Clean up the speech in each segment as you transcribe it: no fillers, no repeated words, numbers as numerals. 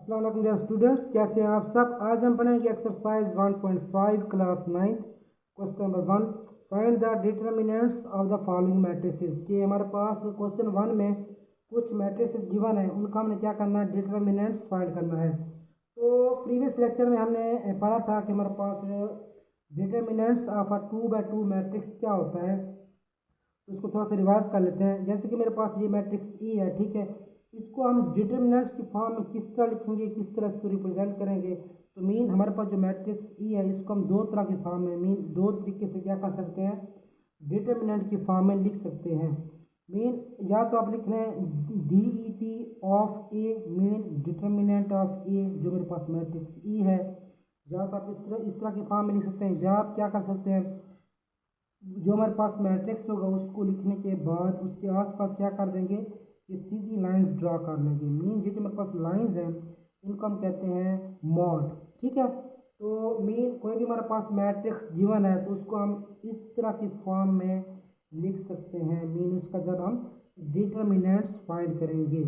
अस्सलाम वालेकुम dear students, कैसे हैं आप सब। आज हम पढ़ेंगे exercise 1.5 class 9 question number 1। Find the determinants of the following matrices. कि हमारे पास क्वेश्चन 1 में कुछ मैट्रिसेस गिवन है, उनका हमने क्या करना है, डिटर्मिनेंट्स फाइंड करना है। तो प्रीवियस लेक्चर में हमने पढ़ा था कि हमारे पास determinants of a 2x2 matrix क्या होता है। तो इसको थोड़ा सा रिवाइज कर लेते हैं। जैसे कि मेरे पास ये मैट्रिक्स ई है, ठीक है। इसको हम डिटर्मिनेंट्स की फॉर्म में किस तरह लिखेंगे, किस तरह इसको रिप्रेजेंट करेंगे। तो मीन हमारे पास जो मैट्रिक्स ई है, इसको हम दो तरह की फॉर्म में, मीन दो तरीके से क्या कर सकते हैं, डिटर्मिनेंट की फॉर्म में लिख सकते हैं। मीन या तो आप लिख लें D E T of A, mean determinant of A जो मेरे पास मैट्रिक्स ई है। या तो आप इस तरह की फॉर्म में लिख सकते हैं। या आप क्या कर सकते हैं, जो हमारे पास मैट्रिक्स होगा उसको लिखने के बाद उसके आसपास क्या कर देंगे, ये सीधी लाइंस ड्रा कर लेंगे। मीन ये जो हमारे पास लाइंस हैं इनको हम कहते हैं मॉड, ठीक है। तो मीन कोई भी हमारे पास मैट्रिक्स गिवन है तो उसको हम इस तरह की फॉर्म में लिख सकते हैं। मीन उसका जब हम डिटर्मिनेंट्स फाइंड करेंगे।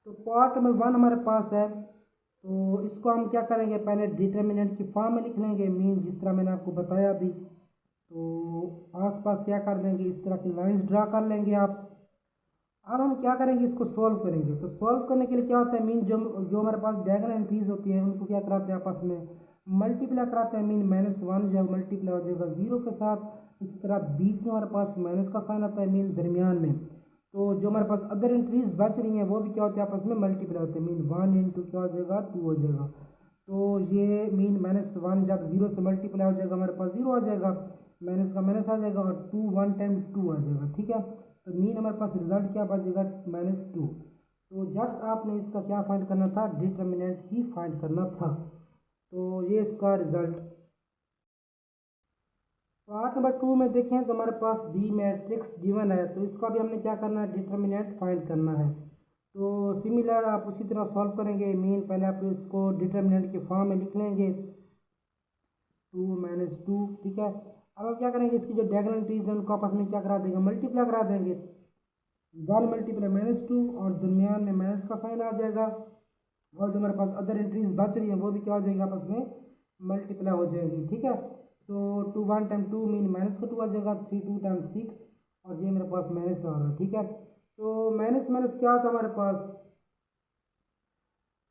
तो पार्ट नंबर 1 हमारे पास है, तो इसको हम क्या करेंगे, पहले डिटर्मिनेंट की फॉर्म में लिख लेंगे। मीन जिस तरह मैंने आपको बताया अभी। तो आसपास क्या कर देंगे, इस तरह की लाइंस ड्रा कर लेंगे आप। अब हम क्या करेंगे, इसको सॉल्व करेंगे। तो सॉल्व करने के लिए क्या होता है, मीन जो जो हमारे पास डायगोनल एंट्रीज होती है उनको क्या कराते हैं, आपस में मल्टीप्लाई कराते हैं। मीन -1 जो मल्टीप्लाई हो जाएगा 0 के साथ। इसी तरह बीच में हमारे पास माइनस का साइन आता है, मीन दरमियान में। तो जो हमारे पास अदर एंट्रीज बच रही हैं वो भी क्या होती है, आपस में मल्टीप्लाई होते हैं। मीन 1 इंटू क्या हो जाएगा, 2 हो जाएगा। तो ये मीन -1 जब 0 से मल्टीप्लाई हो जाएगा हमारे पास 0 आ जाएगा, माइनस का माइनस आ जाएगा और 2 1 टाइम 2 आ जाएगा, ठीक है। तो मीन हमारे पास रिजल्ट क्या बचेगा, -2। तो जस्ट आपने इसका क्या फाइंड करना था, डिटर्मिनेंट ही फाइंड करना था। तो ये इसका रिजल्ट। पार्ट नंबर 2 में देखें तो हमारे पास डी मैट्रिक्स गिवन है, तो इसका भी हमने क्या करना है, डिटर्मिनेंट फाइंड करना है। तो सिमिलर आप उसी तरह सॉल्व करेंगे। मीन पहले आप इसको डिटर्मिनेंट के फॉर्म में लिख लेंगे 2 - 2, ठीक है। अब हम क्या करेंगे, इसकी जो डायगोनल एंट्रीज है उनको आपस में क्या करा देंगे, मल्टीप्लाई करा देंगे। 1 मल्टीप्लाई -2 और दरमियान में माइनस का साइन आ जाएगा। और जो हमारे पास अदर एंट्रीज बच रही हैं वो भी क्या हो जाएंगी, आपस में मल्टीप्लाई हो जाएंगी, ठीक है। तो 2 1 टाइम 2 मीन माइनस का 2 आ जाएगा, 3 2 टाइम 6 और ये मेरे पास माइनस आ रहा है, ठीक है। तो माइनस माइनस क्या होता है, हमारे पास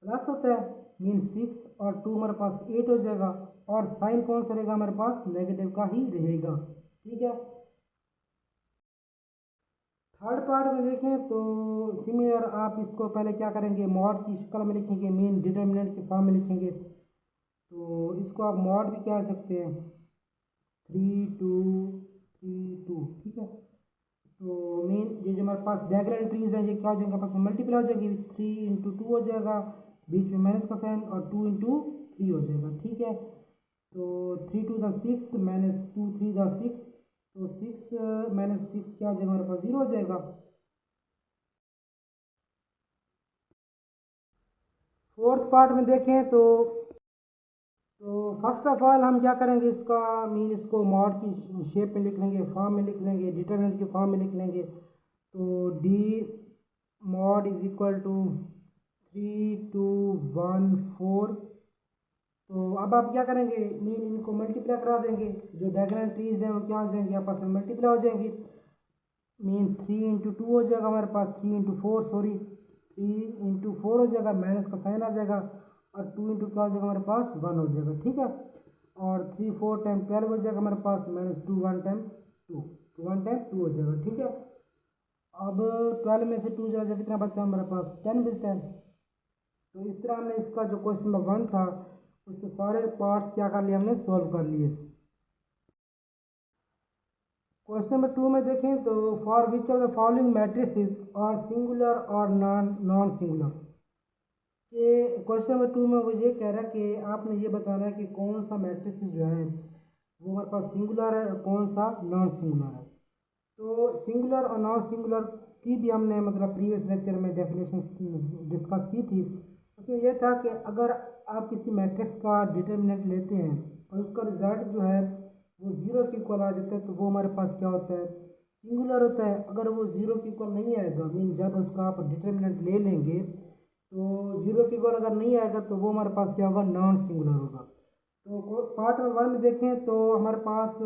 प्लस होता है। मीन 6 और 2 हमारे पास 8 हो जाएगा। और साइन कौन सा रहेगा, हमारे पास नेगेटिव का ही रहेगा, ठीक है। थर्ड पार्ट में देखें तो सिमिलर आप इसको पहले क्या करेंगे, मॉड की शक्ल में लिखेंगे। मीन डिटर्मिनेंट के फॉर्म में लिखेंगे। तो इसको आप मॉड भी कह सकते हैं, 3 2 3 2, ठीक है। तो मीन ये जो हमारे पास डायगोनल एंट्रीज हैं ये क्या हो जाएंगे, आपस में मल्टीप्लाई हो जाएगी। 3 इंटू 2 हो जाएगा, बीच में माइनस का साइन, और 2 इंटू 3 हो जाएगा, ठीक है। तो 3 2 द 6 -2 3 द 6। तो 6 -6 क्या हो जाएगा, हमारे पास 0 हो जाएगा। फोर्थ पार्ट में देखें तो फर्स्ट ऑफ ऑल हम क्या करेंगे, इसका मीन इसको मॉड की शेप में लिख लेंगे, फॉर्म में लिख लेंगे, डिटरमिनेंट की फॉर्म में लिख लेंगे। तो D mod is equal to 3 2 1 4। तो अब आप क्या करेंगे, मीन इनको मल्टीप्लाई करा देंगे। जो डायगोनल ट्रीज हैं वो क्या हो जाएंगे, आपस में मल्टीप्लाई हो जाएंगी। मीन 3 इंटू 2 हो जाएगा हमारे पास, 3 इंटू 4 सॉरी 3 इंटू 4 हो जाएगा, माइनस का साइन आ जाएगा। और 2 इंटू क्या हो जाएगा, हमारे पास 1 हो जाएगा, ठीक है। और 3 4 टाइम 12 हो जाएगा हमारे पास, -2 1 टाइम 2 तो 1 टाइम 2 हो जाएगा, ठीक है। अब 12 में से 2 जाएगा, कितना बचता है हमारे पास, 10 बचता है। तो इस तरह हमने इसका जो क्वेश्चन नंबर 1 था उसके सारे पार्ट्स क्या कर लिए, हमने सॉल्व कर लिए। क्वेश्चन नंबर 2 में देखें तो for which of the following matrices are singular और नॉन सिंगुलर। कि क्वेश्चन नंबर 2 में वो ये कह रहा है कि आपने ये बताना है कि कौन सा मैट्रिसेस जो है वो हमारे पास सिंगुलर है और कौन सा नॉन सिंगुलर है। तो सिंगुलर और नॉन सिंगुलर की भी हमने मतलब प्रीवियस लेक्चर में डेफिनेशन डिस्कस की थी। उसमें यह था कि अगर आप किसी मैट्रिक्स का डिटर्मिनेंट लेते हैं और उसका रिजल्ट जो है वो 0 के इक्वल आ जाता है तो वो हमारे पास क्या होता है, सिंगुलर होता है। अगर वो 0 के इक्वल नहीं आएगा, मीन जब उसका आप डिटर्मिनेंट ले लेंगे तो जीरो की इक्वल अगर नहीं आएगा तो वो हमारे पास क्या होगा, नॉन सिंगुलर होगा। तो पार्ट नंबर 1 में देखें तो हमारे पास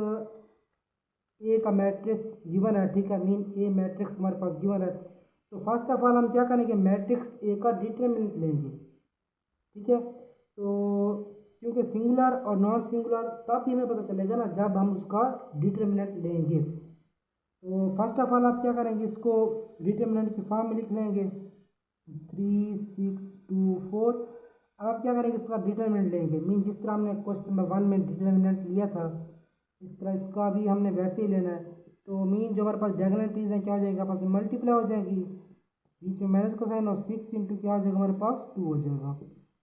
ए का मैट्रिक्स गिवन है, ठीक है, मीन ए मैट्रिक्स हमारे पास गिवन है। तो फर्स्ट ऑफ ऑल हम क्या करेंगे, मैट्रिक्स ए का डिटरमिनेंट लेंगे, ठीक है। तो क्योंकि सिंगुलर और नॉन सिंगुलर तब ही हमें पता चलेगा ना जब हम उसका डिटरमिनेंट लेंगे। तो फर्स्ट ऑफ ऑल आप क्या करेंगे, इसको डिटरमिनेंट की फॉर्म में लिख लेंगे 3 6 2 4। अब आप क्या करेंगे, इसका डिटरमिनेंट लेंगे, मीन जिस तरह हमने क्वेश्चन नंबर 1 में डिटरमिनेंट लिया था इस तरह इसका भी हमने वैसे ही लेना है। तो मीन जो हमारे पास डायगोनल एंट्रीज हैं क्या हो जाएगा, आपस में मल्टीप्लाई हो जाएगी, बीच में माइनस का साइन और 6 इंटू क्या हो जाएगा हमारे पास 2 हो जाएगा।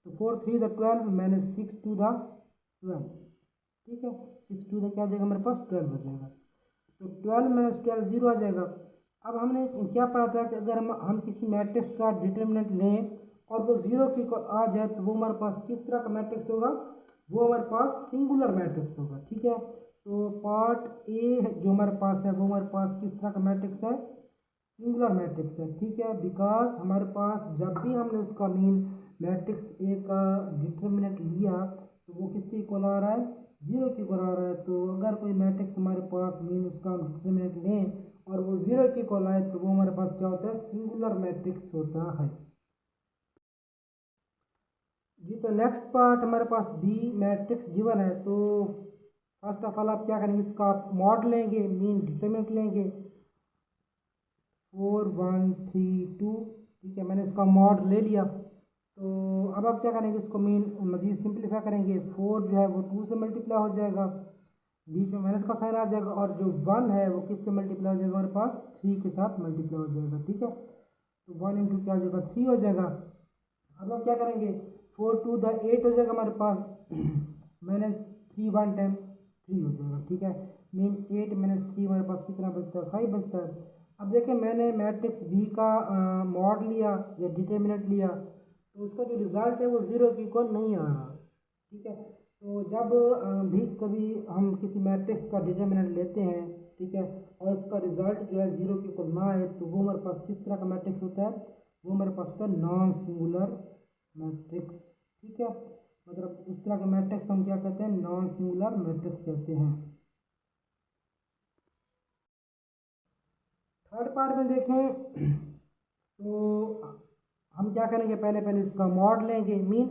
तो 4 3 द 12 माइनस 6 2 द 12, ठीक है, 6 2 द क्या हो जाएगा हमारे पास 12 हो जाएगा। तो 12 माइनस 12 जीरो आ जाएगा। अब हमने क्या पढ़ा था कि अगर हम किसी मैट्रिक्स का डिटरमिनेंट लें और वो जीरो की आ जाए तो वो हमारे पास किस तरह का मैट्रिक्स होगा, वो हमारे पास सिंगुलर मैट्रिक्स होगा, ठीक है। तो पार्ट ए जो हमारे पास है वो हमारे पास किस तरह का मैट्रिक्स है, सिंगुलर मैट्रिक्स है, ठीक है। बिकॉज हमारे पास जब भी हमने उसका मीन मैट्रिक्स ए का डिटरमिनेंट लिया तो वो किसके इक्वल आ रहा है, जीरो के इक्वल आ रहा है। तो अगर कोई मैट्रिक्स हमारे पास मीन उसका हम डिटरमिनेंट लें और वो जीरो के इक्वल आए तो वो हमारे पास क्या होता है, सिंगुलर मैट्रिक्स होता है जी। तो नेक्स्ट पार्ट हमारे पास बी मैट्रिक्स गिवन है। तो फर्स्ट ऑफ ऑल आप क्या करेंगे, इसका आप मॉड लेंगे, मीन डिटरमिनेंट लेंगे 4 1 3 2, ठीक है, मैंने इसका मॉड ले लिया। तो अब आप क्या करेंगे, इसको मीन मजीद सिंप्लीफाई करेंगे, 4 जो है वो 2 से मल्टीप्लाई हो जाएगा, बीच में माइनस का साइन आ जाएगा, और जो 1 है वो किससे मल्टीप्लाई हो जाएगा हमारे पास 3 के साथ मल्टीप्लाई हो जाएगा, ठीक है। तो 1 इंटू क्या हो जाएगा 3 हो जाएगा। अब हम क्या करेंगे, 4 2 द 8 हो जाएगा हमारे पास माइनस 3 1 10 3 हो जाएगा, ठीक है, मीन 8 माइनस 3 हमारे पास कितना बचता है, 5 बचता है। अब देखें मैंने मैट्रिक्स बी का मॉड लिया या डिटरमिनेंट लिया तो उसका जो रिज़ल्ट है वो जीरो की इक्वल नहीं आ रहा, ठीक है। तो जब भी कभी हम किसी मैट्रिक्स का डिटरमिनेंट लेते हैं, ठीक है, और उसका रिजल्ट जो है जीरो की इक्वल ना आए तो वो हमारे पास किस तरह का मैट्रिक्स होता है, वो हमारे पास होता है नॉन सिंगुलर मैट्रिक्स, ठीक है। मतलब उस तरह का मैट्रिक्स हम क्या कहते हैं, नॉन सिंगुलर मैट्रिक्स कहते हैं। थर्ड पार्ट में देखें तो हम क्या करेंगे, पहले पहले इसका मॉड लेंगे, मीन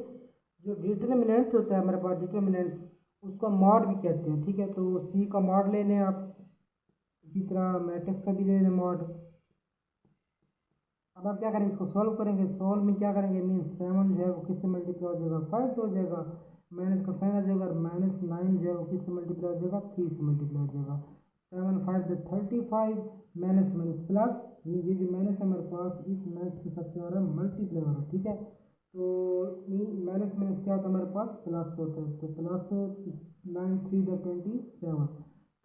जो डिटरमिनेंट होता है हमारे पास डिटरमिनेंट्स उसका मॉड भी कहते हैं, ठीक है। तो सी का मॉड ले लें आप, इसी तरह मैट्रिक्स का भी ले लें मॉड। अब आप क्या करेंगे, इसको सॉल्व करेंगे, सॉल्व में क्या करेंगे, मीन 7 जो है वो किससे मल्टीप्लाई हो जाएगा 5 से हो जाएगा, माइनस का साइन आ जाएगा, माइनस 9 जो है वो किससे मल्टीप्लाई हो जाएगा 3 से मल्टीप्लाई हो जाएगा, 7 5 से 35 माइनस माइनस प्लस, ये जो माइनस है हमारे पास इस माइनस के साथ क्या हो रहा है मल्टीप्लाई हो रहा है, ठीक है। तो माइनस माइनस क्या होता है हमारे पास प्लस होता है, तो प्लस 9 3 27।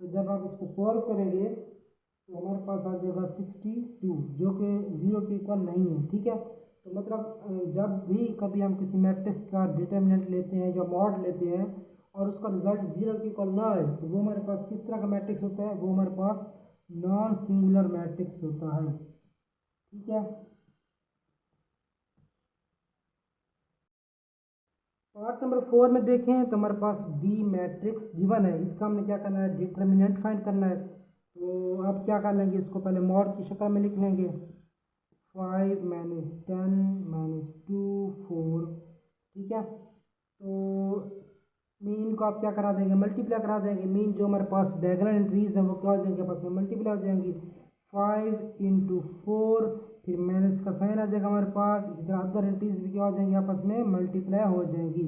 तो जब आप इसको सॉल्व करेंगे तो हमारे पास आ जाएगा 62 जो कि जीरो के इक्वल नहीं है, ठीक है। तो मतलब जब भी कभी हम किसी मैट्रिक्स का डिटरमिनेंट लेते हैं या मॉड लेते हैं और उसका रिजल्ट जीरो के इक्वल ना आए तो वो हमारे पास किस तरह का मैट्रिक्स होता है, वो हमारे पास नॉन सिंगुलर मैट्रिक्स होता है, ठीक है। पार्ट नंबर 4 में देखें तो हमारे पास डी मैट्रिक्स गिवन है, इसका हमने क्या करना है, डिटरमिनेंट फाइंड करना है। तो आप क्या कर लेंगे, इसको पहले मॉड की शक्ल में लिख लेंगे 5 माइनस 10 माइनस 2 4, ठीक है। तो मीन को आप क्या करा देंगे, मल्टीप्लाई करा देंगे, मीन जो हमारे पास डायगोनल एंट्रीज हैं वो क्या हो जाएंगे आपस में मल्टीप्लाई हो जाएंगी, 5 इंटू 4, फिर माइनस का साइन आ जाएगा हमारे पास, इसी तरह अदर एंट्रीज भी क्या हो जाएंगी आपस में मल्टीप्लाई हो जाएंगी,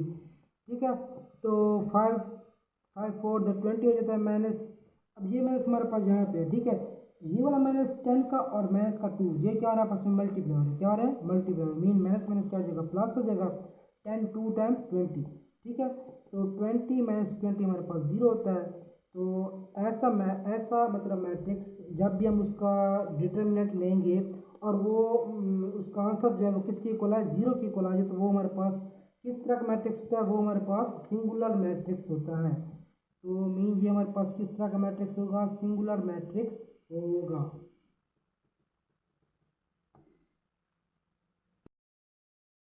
ठीक है। तो 5 5 4 द 20 हो जाता है माइनस, अब ये माइनस हमारे पास यहाँ पे है, ठीक है। ये वाला माइनस 10 का और माइनस का 2 ये क्या हो रहा है आपस में मल्टीप्लाई हो रहा है, क्या हो रहा है मल्टीप्लाई हो रहा है, मीन माइनस माइनस क्या हो जाएगा प्लस हो जाएगा, 10 2 टाइम्स 20, ठीक है। तो 20 माइनस 20 हमारे पास जीरो होता है। तो ऐसा मतलब मैट्रिक्स जब भी हम उसका डिटरमिनेंट लेंगे और वो उसका आंसर जो है वो किसकी इक्वल है जीरो की इक्वल आ जाए तो वो हमारे पास किस तरह का मैट्रिक्स होता है, वो हमारे पास सिंगुलर मैट्रिक्स होता है। तो मीन ये हमारे पास किस तरह का मैट्रिक्स होगा, सिंगुलर मैट्रिक्स होगा।